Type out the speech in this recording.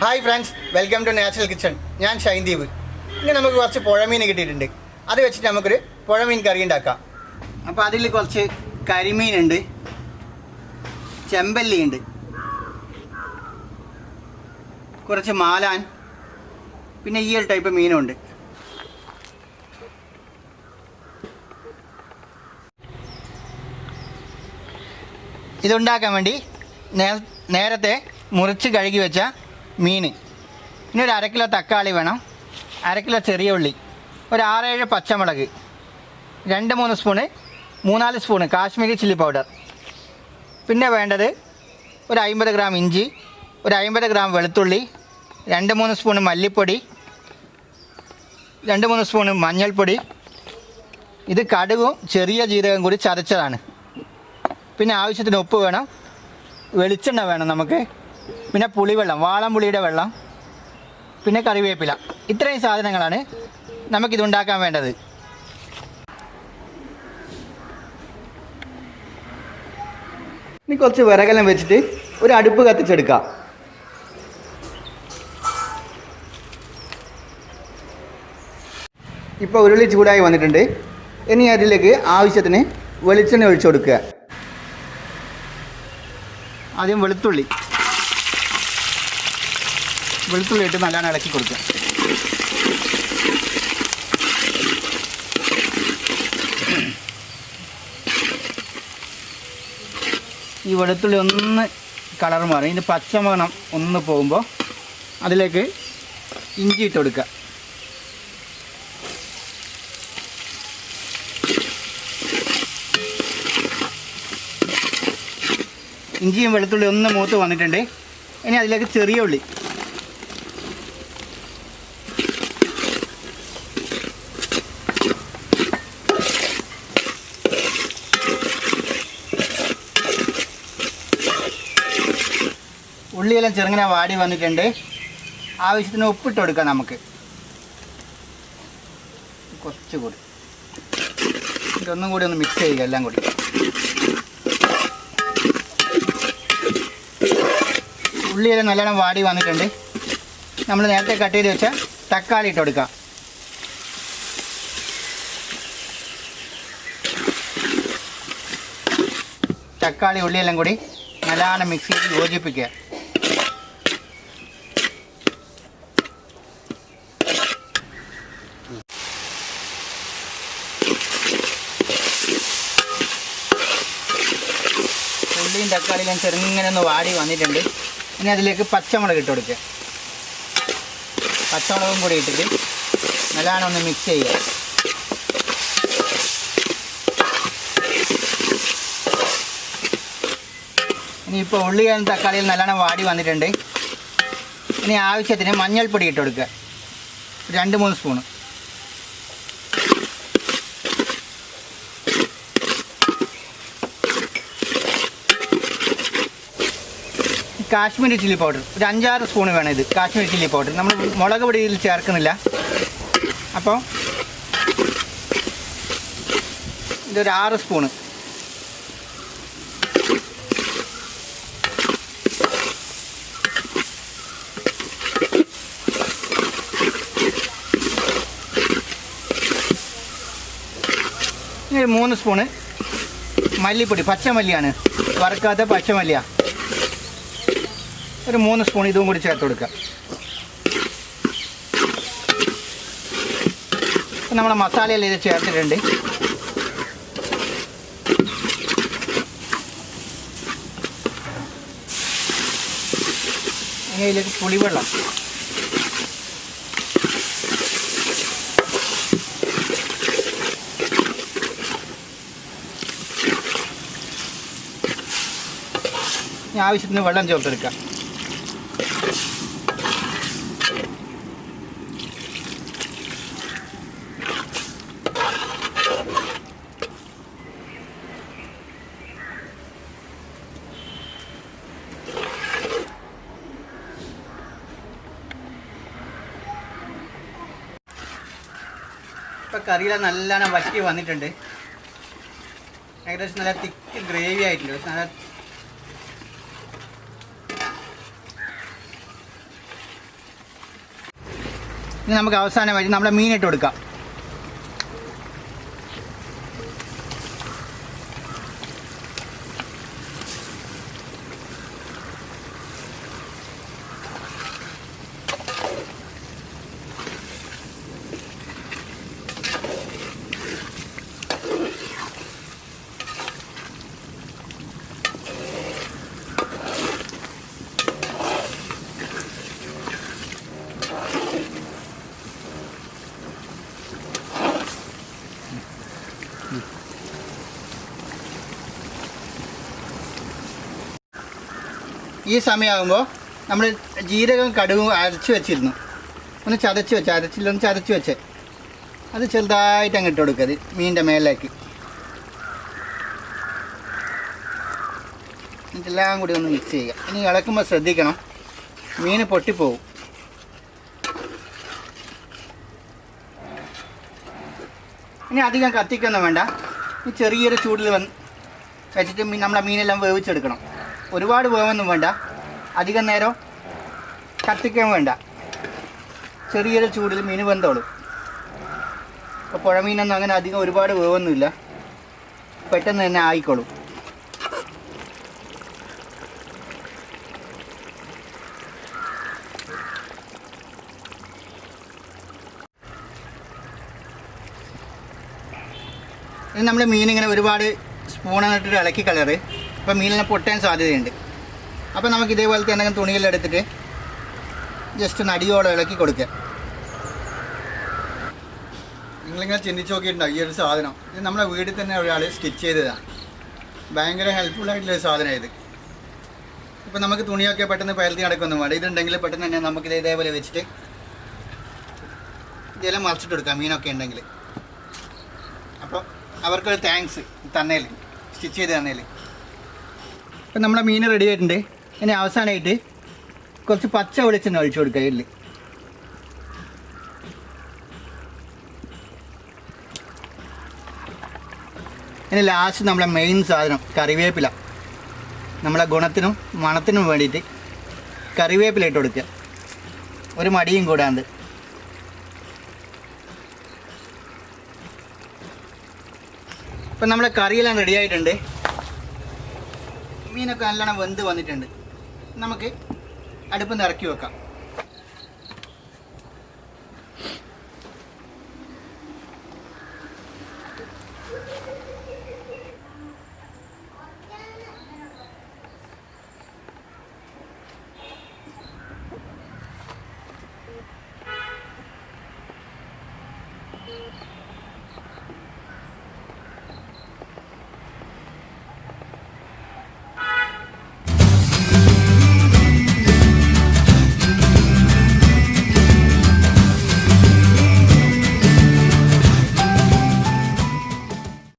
Hi friends, welcome to natural kitchen. ഞാൻ ഷൈൻദീപ്. ഇന്ന് നമുക്ക് കുറച്ച് പുഴമീൻ കിട്ടിയിട്ടുണ്ട്. അത് വെച്ചിട്ട് നമുക്കൊരു പുഴമീൻ കറി ഉണ്ടാക്കാം. അപ്പോൾ അതിൽ കുറച്ച് കരിമീനുണ്ട്, ചെമ്പല്ലിയുണ്ട്, കുറച്ച് മാലാൻ, പിന്നെ ഈ ഒരു ടൈപ്പ് മീനുണ്ട്. ഇതുണ്ടാക്കാൻ വേണ്ടി നേരത്തെ മുറിച്ച് കഴുകി വെച്ച മീൻ, പിന്നെ ഒരു 1/2 കിലോ തക്കാളി വേണം, 1/2 കിലോ ചെറിയ ഉള്ളി, ഒരു 6-7 പച്ചമുളക്, 2-3 spoon 3-4 spoon Kashmiri chilli powder. പിന്നെ വേണ്ടത് ഒരു 50 ഗ്രാം ഇഞ്ചി, ഒരു 50 ഗ്രാം വെളുത്തുള്ളി, 2-3 സ്പൂണ് മല്ലിപ്പൊടി, 2-3 സ്പൂണ് മഞ്ഞൾപ്പൊടി. ഇത് കടുകും ചെറിയ ജീരകം കൂടി ചതച്ചതാണ്. പിന്നെ ആവശ്യത്തിന് ഉപ്പ് വേണം, വെളിച്ചെണ്ണ വേണം നമുക്ക്, പിന്നെ പുളിവെള്ളം, വാളംപുളിയുടെ വെള്ളം, പിന്നെ കറിവേപ്പില. ഇത്രയും സാധനങ്ങളാണ് നമുക്കിതുണ്ടാക്കാൻ വേണ്ടത്. ഇനി കുറച്ച് വിറകെല്ലാം വെച്ചിട്ട് ഒരു അടുപ്പ് കത്തിച്ചെടുക്കാം. ഇപ്പോൾ ഉരുളി ചൂടായി വന്നിട്ടുണ്ട്. ഇനി അതിലേക്ക് ആവശ്യത്തിന് വെളിച്ചെണ്ണ ഒഴിച്ചു കൊടുക്കുക. ആദ്യം വെളുത്തുള്ളി ഇട്ട് നല്ലോണം ഇളക്കി കൊടുക്കുക. ഈ വെളുത്തുള്ളി ഒന്ന് കളർ മാറും, ഇതിൻ്റെ പച്ചമണം ഒന്ന് പോകുമ്പോൾ അതിലേക്ക് ഇഞ്ചി ഇട്ട് കൊടുക്കുക. ഇഞ്ചിയും വെളുത്തുള്ളി ഒന്ന് മൂത്ത് വന്നിട്ടുണ്ട്. ഇനി അതിലേക്ക് ചെറിയ ഉള്ളി, ഉള്ളിയെല്ലാം ചെറുങ്ങനെ വാടി വന്നിട്ടുണ്ട്. ആവശ്യത്തിന് ഉപ്പിട്ട് കൊടുക്കാം നമുക്ക്, കുറച്ചുകൂടി. ഇതൊന്നും കൂടി ഒന്ന് മിക്സ് ചെയ്യുക എല്ലാം കൂടി. ഉള്ളിയെല്ലാം നല്ലോണം വാടി വന്നിട്ടുണ്ട്. നമ്മൾ നേരത്തെ കട്ട് ചെയ്ത് വെച്ച തക്കാളി ഇട്ട് കൊടുക്കാം. തക്കാളി ഉള്ളിയെല്ലാം കൂടി നല്ലോണം മിക്സ് ചെയ്ത് യോജിപ്പിക്കുക. ഉള്ളിയും തക്കാളിയും ചെറുങ്ങനെ ഒന്ന് വാടി വന്നിട്ടുണ്ട്. ഇനി അതിലേക്ക് പച്ചമുളക് ഇട്ട് കൊടുക്കുക. പച്ചമുളകും കൂടി ഇട്ടിട്ട് നല്ലോണം ഒന്ന് മിക്സ് ചെയ്യുക. ഇനിയിപ്പോൾ ഉള്ളിയും തക്കാളിയും നല്ലോണം വാടി വന്നിട്ടുണ്ട്. ഇനി ആവശ്യത്തിന് മഞ്ഞൾപ്പൊടി ഇട്ട് കൊടുക്കുക, 2-3 സ്പൂണ്. കാശ്മീരി ചില്ലി പൗഡർ ഒരു 5-6 സ്പൂണ് വേണം. ഇത് കാശ്മീരി ചില്ലി പൗഡർ നമ്മൾ മുളക് പൊടിയിൽ ചേർക്കുന്നില്ല. അപ്പോൾ ഇതൊരു 6 സ്പൂണ്. ഇനി 3 സ്പൂണ് മല്ലിപ്പൊടി, പച്ചമല്ലിയാണ്, വറുക്കാത്ത പച്ചമല്ലിയാണ്. ഒരു 3 സ്പൂൺ ഇതും കൂടി ചേർത്ത് കൊടുക്കുക. അപ്പം നമ്മുടെ മസാലയെല്ലാം ഇത് ചേർത്തിട്ടുണ്ട്. ഇനി ഇതിലേക്ക് പുളിവെള്ളം, ആവശ്യത്തിന് വെള്ളം ചേർത്തെടുക്കാം. ഇപ്പോൾ കറിയിലെ നല്ലോണം വറ്റി വന്നിട്ടുണ്ട്. ഏകദേശം നല്ല തിക്ക് ഗ്രേവി ആയിട്ടുണ്ട്. നല്ല ഇനി നമുക്ക് അവസാനമായിട്ട് നമ്മുടെ മീനിട്ട് കൊടുക്കാം. ഈ സമയമാകുമ്പോൾ നമ്മൾ ജീരകം കടുകും അരച്ച് വെച്ചിരുന്നു, ഒന്ന് ചതച്ച് വെച്ച് അരച്ചില്ലൊന്ന് ചതച്ച് വെച്ച് അത് ചെറുതായിട്ട് അങ്ങ് ഇട്ട് കൊടുക്കുക മീനിൻ്റെ മേലേക്ക്. ഇതെല്ലാം കൂടി ഒന്ന് മിക്സ് ചെയ്യുക. ഇനി ഇളക്കുമ്പോൾ ശ്രദ്ധിക്കണം, മീൻ പൊട്ടിപ്പോവും. ഇനി അധികം കത്തിക്കൊന്നും വേണ്ട. ഈ ചെറിയൊരു ചൂടിൽ വെച്ചിട്ട് നമ്മളെ മീനെല്ലാം വേവിച്ചെടുക്കണം. ഒരുപാട് വേവൊന്നും വേണ്ട, അധികം നേരം കത്തിക്കാൻ വേണ്ട. ചെറിയൊരു ചൂടിൽ മീൻ വെന്തോളും. ഇപ്പോൾ പുഴമീനൊന്നും അങ്ങനെ അധികം ഒരുപാട് വേവൊന്നുമില്ല, പെട്ടെന്ന് തന്നെ ആയിക്കോളും. ഇനി നമ്മൾ മീനിങ്ങനെ ഒരുപാട് സ്പൂണിട്ടിട്ട് ഇളക്കി കളറ്, അപ്പോൾ മീനിനെ പൊട്ടാൻ സാധ്യതയുണ്ട്. അപ്പോൾ നമുക്ക് ഇതേപോലത്തെ എന്തെങ്കിലും തുണിയിലെടുത്തിട്ട് ജസ്റ്റ് ഒന്ന് അടിയോടെ ഇളക്കി കൊടുക്കുക. നിങ്ങളിങ്ങനെ ചിന്തിച്ച് നോക്കിയിട്ടുണ്ടോ ഈ ഒരു സാധനം? ഇത് നമ്മുടെ വീട്ടിൽ തന്നെ ഒരാൾ സ്റ്റിച്ച് ചെയ്തതാണ്. ഭയങ്കര ഹെൽപ്ഫുള്ളായിട്ടുള്ളൊരു സാധനമാണ് ഇത്. ഇപ്പോൾ നമുക്ക് തുണിയൊക്കെ പെട്ടെന്ന് പരത്തി നടക്കൊന്നും വേണ്ട. ഇതുണ്ടെങ്കിൽ പെട്ടെന്ന് തന്നെ നമുക്കിത് ഇതേപോലെ വെച്ചിട്ട് ഇതെല്ലാം മറിച്ചിട്ട് കൊടുക്കാം മീനൊക്കെ ഉണ്ടെങ്കിൽ. അപ്പോൾ അവർക്കൊരു താങ്ക്സ് തന്നേൽ, സ്റ്റിച്ച് ചെയ്ത് തന്നേൽ. ഇപ്പം നമ്മളെ മീൻ റെഡി ആയിട്ടുണ്ട്. ഇനി അവസാനമായിട്ട് കുറച്ച് പച്ച വെളിച്ചെണ്ണ ഒഴിച്ചു കൊടുക്കുക ഇതിൽ. ഇനി ലാസ്റ്റ് നമ്മളെ മെയിൻ സാധനം കറിവേപ്പില. നമ്മളെ ഗുണത്തിനും മണത്തിനും വേണ്ടിയിട്ട് കറിവേപ്പില ഇട്ട് കൊടുക്കുക, ഒരു മടിയും കൂടാണ്ട്. ഇപ്പം നമ്മുടെ കറിയെല്ലാം റെഡി ആയിട്ടുണ്ട്. മീനൊക്കെ നല്ലോണം വെന്ത് വന്നിട്ടുണ്ട്. നമുക്ക് അടുപ്പിൽ നിന്ന് ഇറക്കി വെക്കാം.